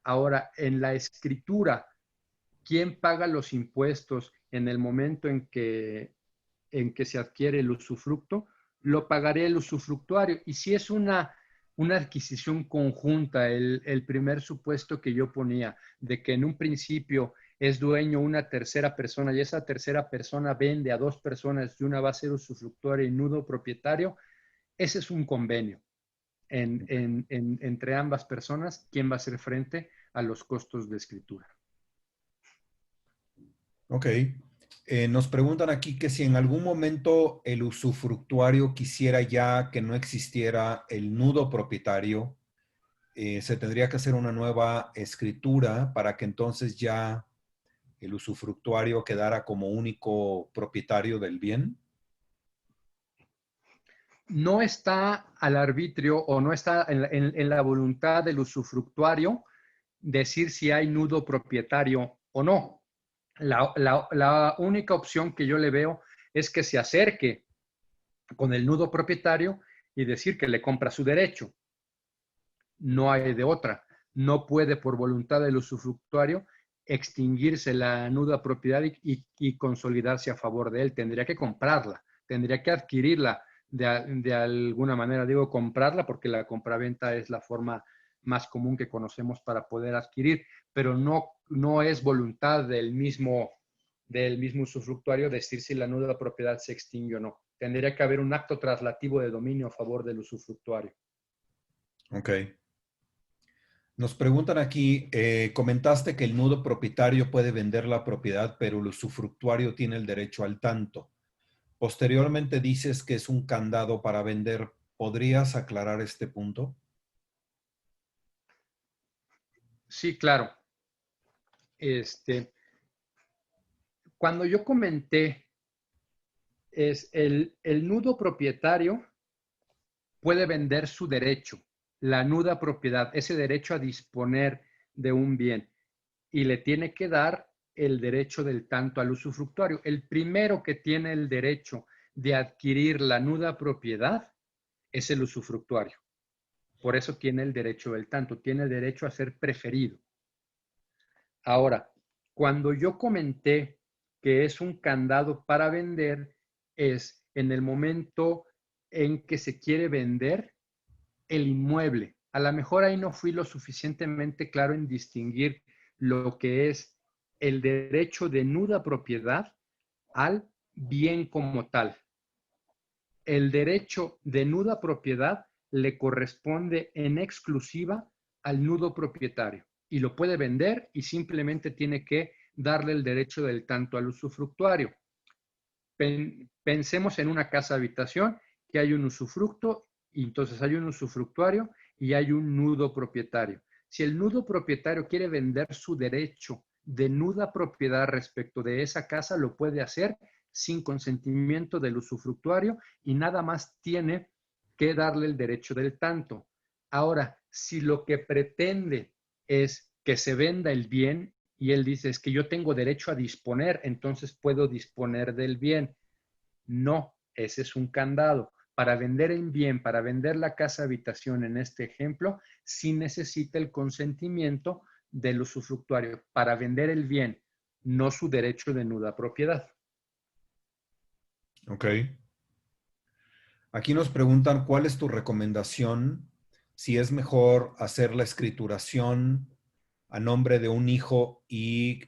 Ahora, en la escritura, ¿quién paga los impuestos en el momento en que se adquiere el usufructo? Lo pagaré el usufructuario. Y si es una adquisición conjunta, el primer supuesto que yo ponía, de que en un principio es dueño una tercera persona y esa tercera persona vende a dos personas y una va a ser usufructuario y nudo propietario, ese es un convenio entre ambas personas, quién va a hacer frente a los costos de escritura. Ok. Nos preguntan aquí que si en algún momento el usufructuario quisiera ya que no existiera el nudo propietario, se tendría que hacer una nueva escritura para que entonces ya el usufructuario quedara como único propietario del bien. No está al arbitrio o no está en la voluntad del usufructuario decir si hay nudo propietario o no. La única opción que yo le veo es que se acerque con el nudo propietario y decir que le compra su derecho. No hay de otra. no puede por voluntad del usufructuario extinguirse la nuda propiedad y consolidarse a favor de él. Tendría que comprarla, tendría que adquirirla de alguna manera. Digo comprarla porque la compraventa es la forma más común que conocemos para poder adquirir, pero no es voluntad del mismo usufructuario decir si la nuda propiedad se extingue o no. Tendría que haber un acto traslativo de dominio a favor del usufructuario. Ok. Nos preguntan aquí, comentaste que el nudo propietario puede vender la propiedad, pero el usufructuario tiene el derecho al tanto. Posteriormente dices que es un candado para vender. ¿Podrías aclarar este punto? Sí, claro. Cuando yo comenté, el nudo propietario puede vender su derecho, la nuda propiedad, ese derecho a disponer de un bien, y le tiene que dar el derecho del tanto al usufructuario. El primero que tiene el derecho de adquirir la nuda propiedad es el usufructuario. Por eso tiene el derecho del tanto, tiene el derecho a ser preferido. Ahora, cuando yo comenté que es un candado para vender, es en el momento en que se quiere vender el inmueble. A lo mejor ahí no fui lo suficientemente claro en distinguir lo que es el derecho de nuda propiedad al bien como tal. El derecho de nuda propiedad le corresponde en exclusiva al nudo propietario y lo puede vender y simplemente tiene que darle el derecho del tanto al usufructuario. Pensemos en una casa habitación que hay un usufructo y entonces hay un usufructuario y hay un nudo propietario. Si el nudo propietario quiere vender su derecho de nuda propiedad respecto de esa casa, lo puede hacer sin consentimiento del usufructuario y nada más tiene que darle el derecho del tanto. Ahora, si lo que pretende es que se venda el bien y él dice es que yo tengo derecho a disponer, entonces puedo disponer del bien. No, ese es un candado. Para vender el bien, para vender la casa habitación en este ejemplo, sí necesita el consentimiento del usufructuario para vender el bien, no su derecho de nuda propiedad. Ok. Aquí nos preguntan cuál es tu recomendación, si es mejor hacer la escrituración a nombre de un hijo y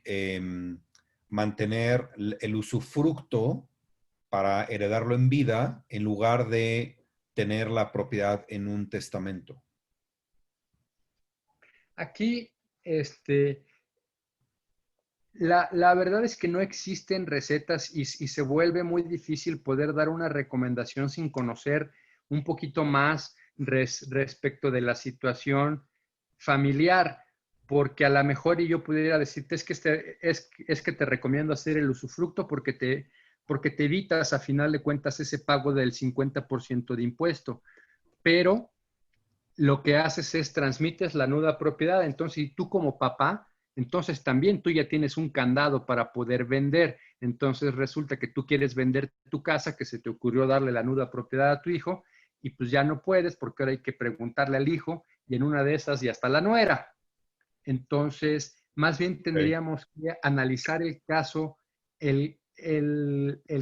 mantener el usufructo para heredarlo en vida en lugar de tener la propiedad en un testamento. Aquí, la verdad es que no existen recetas y se vuelve muy difícil poder dar una recomendación sin conocer un poquito más respecto de la situación familiar, porque a lo mejor y yo pudiera decirte es que te recomiendo hacer el usufructo porque te evitas a final de cuentas ese pago del 50% de impuesto, pero lo que haces es transmites la nuda propiedad. Entonces, y tú como papá, entonces también tú ya tienes un candado para poder vender. Entonces resulta que tú quieres vender tu casa, que se te ocurrió darle la nuda propiedad a tu hijo, y pues ya no puedes porque ahora hay que preguntarle al hijo y en una de esas ya está la nuera. Entonces, más bien Okay. tendríamos que analizar el caso, el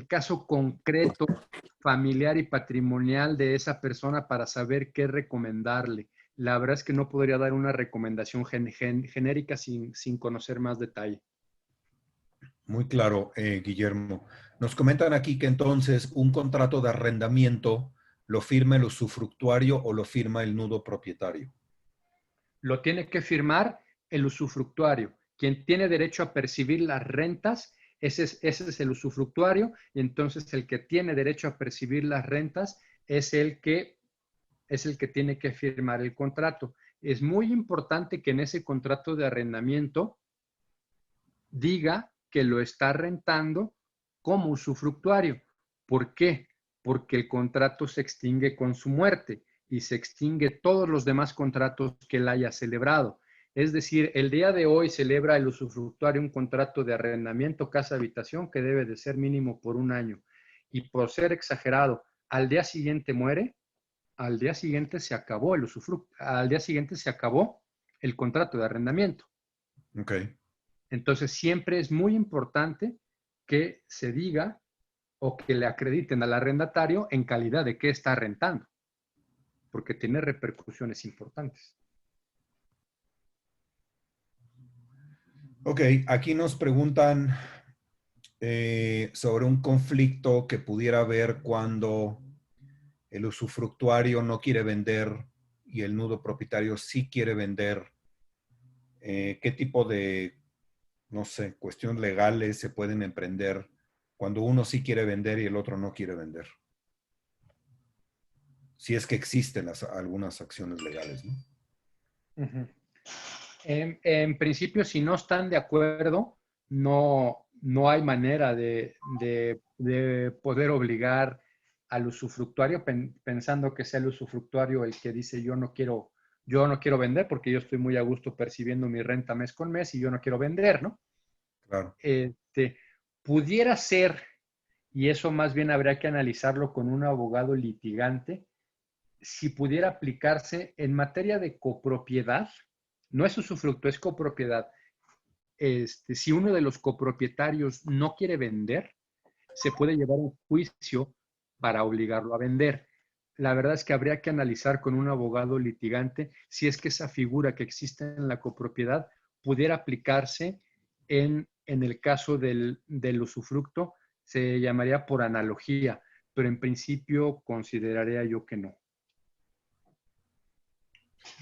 caso concreto, familiar y patrimonial de esa persona para saber qué recomendarle. La verdad es que no podría dar una recomendación genérica sin conocer más detalle. Muy claro, Guillermo. Nos comentan aquí que entonces un contrato de arrendamiento lo firma el usufructuario o lo firma el nudo propietario. Lo tiene que firmar el usufructuario. Quien tiene derecho a percibir las rentas, ese es el usufructuario, y entonces el que tiene derecho a percibir las rentas es el que tiene que firmar el contrato. Es muy importante que en ese contrato de arrendamiento diga que lo está rentando como usufructuario. ¿Por qué? Porque el contrato se extingue con su muerte y se extingue todos los demás contratos que él haya celebrado. Es decir, el día de hoy celebra el usufructuario un contrato de arrendamiento casa-habitación que debe de ser mínimo por un año. Y por ser exagerado, al día siguiente muere, al día siguiente se acabó el usufructo, al día siguiente se acabó el contrato de arrendamiento. Ok. Entonces, siempre es muy importante que se diga o que le acrediten al arrendatario en calidad de qué está rentando, porque tiene repercusiones importantes. Ok, aquí nos preguntan sobre un conflicto que pudiera haber cuando el usufructuario no quiere vender y el nudo propietario sí quiere vender. ¿Qué tipo de, no sé, cuestiones legales se pueden emprender cuando uno sí quiere vender y el otro no quiere vender? Si es que existen algunas acciones legales, ¿no? Uh-huh. En principio, si no están de acuerdo, no hay manera de poder obligar al usufructuario pensando que sea el usufructuario el que dice yo no quiero vender porque yo estoy muy a gusto percibiendo mi renta mes con mes y yo no quiero vender, ¿no? Claro. Pudiera ser, y eso más bien habría que analizarlo con un abogado litigante, si pudiera aplicarse en materia de copropiedad, no es usufructo, es copropiedad. Si uno de los copropietarios no quiere vender, se puede llevar un juicio para obligarlo a vender. La verdad es que habría que analizar con un abogado litigante si es que esa figura que existe en la copropiedad pudiera aplicarse en el caso del usufructo, se llamaría por analogía, pero en principio consideraría yo que no.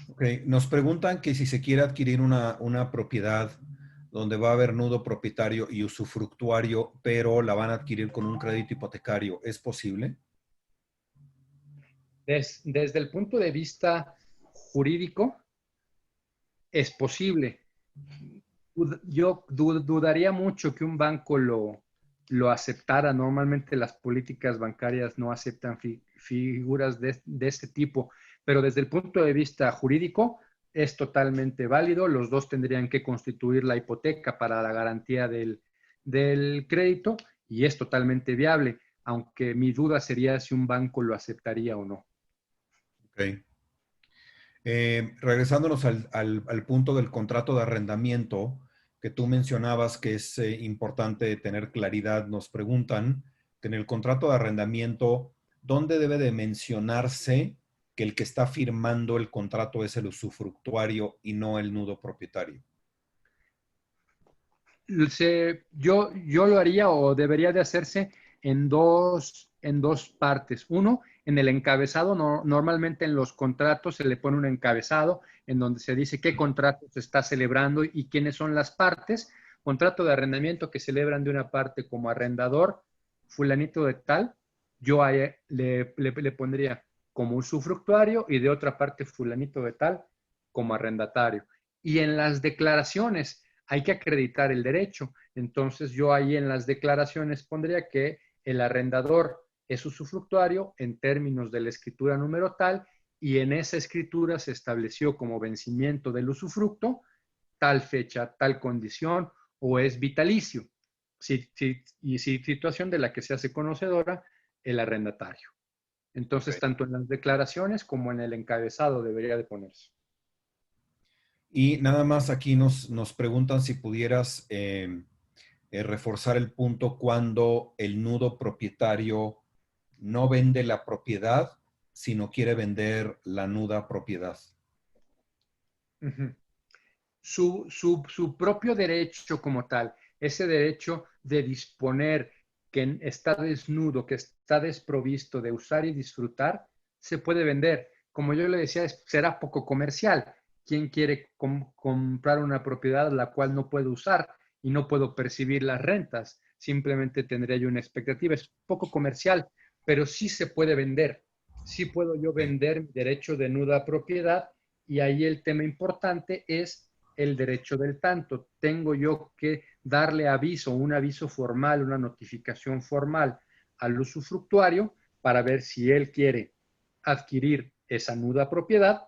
Ok, nos preguntan que si se quiere adquirir una propiedad donde va a haber nudo propietario y usufructuario, pero la van a adquirir con un crédito hipotecario, ¿es posible? Desde el punto de vista jurídico, es posible. Yo dudaría mucho que un banco lo aceptara. Normalmente las políticas bancarias no aceptan figuras de este tipo, pero desde el punto de vista jurídico es totalmente válido. Los dos tendrían que constituir la hipoteca para la garantía del crédito y es totalmente viable, aunque mi duda sería si un banco lo aceptaría o no. Ok. Regresándonos al punto del contrato de arrendamiento que tú mencionabas que es importante tener claridad, nos preguntan que en el contrato de arrendamiento, ¿dónde debe de mencionarse que el que está firmando el contrato es el usufructuario y no el nudo propietario? Yo lo haría o debería de hacerse en dos partes. Uno, en el encabezado, normalmente en los contratos se le pone un encabezado en donde se dice qué contrato se está celebrando y quiénes son las partes. Contrato de arrendamiento que celebran de una parte como arrendador, fulanito de tal, yo ahí le pondría como usufructuario y de otra parte fulanito de tal como arrendatario. Y en las declaraciones hay que acreditar el derecho. Entonces yo ahí en las declaraciones pondría que el arrendador es usufructuario en términos de la escritura número tal y en esa escritura se estableció como vencimiento del usufructo tal fecha, tal condición o es vitalicio. Y si situación de la que se hace conocedora el arrendatario. Entonces, Okay. tanto en las declaraciones como en el encabezado debería de ponerse. Y nada más aquí nos preguntan si pudieras reforzar el punto cuando el nudo propietario no vende la propiedad, sino quiere vender la nuda propiedad. Uh -huh. Su propio derecho como tal, ese derecho de disponer que está desnudo, que está desprovisto de usar y disfrutar, se puede vender. Como yo le decía, será poco comercial. ¿Quién quiere comprar una propiedad la cual no puedo usar y no puedo percibir las rentas? Simplemente tendría yo una expectativa. Es poco comercial, pero sí se puede vender. Sí puedo yo Sí. vender mi derecho de nuda propiedad y ahí el tema importante es el derecho del tanto. Tengo yo que darle aviso, un aviso formal, una notificación formal al usufructuario para ver si él quiere adquirir esa nuda propiedad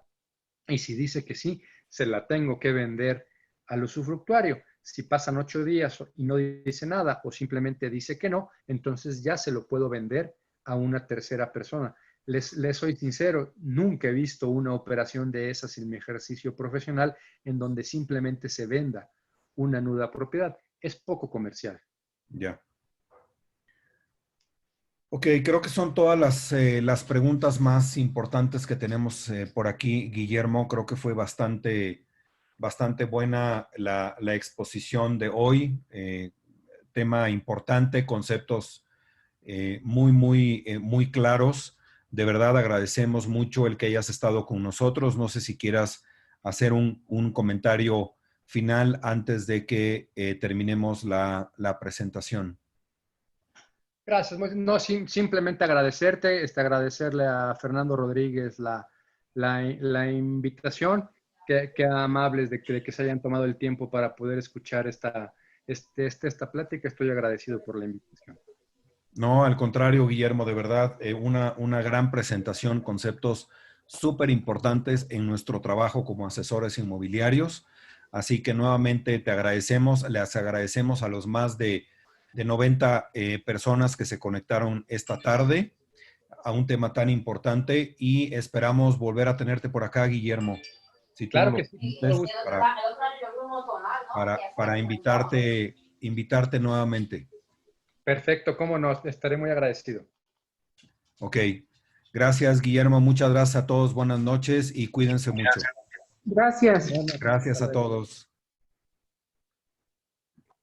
y si dice que sí, se la tengo que vender al usufructuario. Si pasan 8 días y no dice nada o simplemente dice que no, entonces ya se lo puedo vender a una tercera persona. les soy sincero, nunca he visto una operación de esas en mi ejercicio profesional en donde simplemente se venda una nuda propiedad. Es poco comercial. Ya. Ok, creo que son todas las preguntas más importantes que tenemos por aquí, Guillermo. Creo que fue bastante buena la exposición de hoy. Tema importante, conceptos muy claros. De verdad agradecemos mucho el que hayas estado con nosotros. No sé si quieras hacer un comentario final antes de que terminemos la presentación. Gracias. No, simplemente agradecerte, agradecerle a Fernando Rodríguez la invitación, que amables de que se hayan tomado el tiempo para poder escuchar esta plática. Estoy agradecido por la invitación. No, al contrario, Guillermo, de verdad, una gran presentación, conceptos súper importantes en nuestro trabajo como asesores inmobiliarios. Así que nuevamente te agradecemos, les agradecemos a los más de 90 personas que se conectaron esta tarde a un tema tan importante y esperamos volver a tenerte por acá, Guillermo, si tú nos Claro lo que sí. permites, para invitarte nuevamente. Perfecto, cómo no, estaré muy agradecido. Ok. Gracias, Guillermo. Muchas gracias a todos. Buenas noches y cuídense mucho. Gracias. Gracias a todos.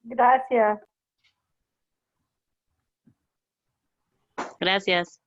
Gracias. Gracias.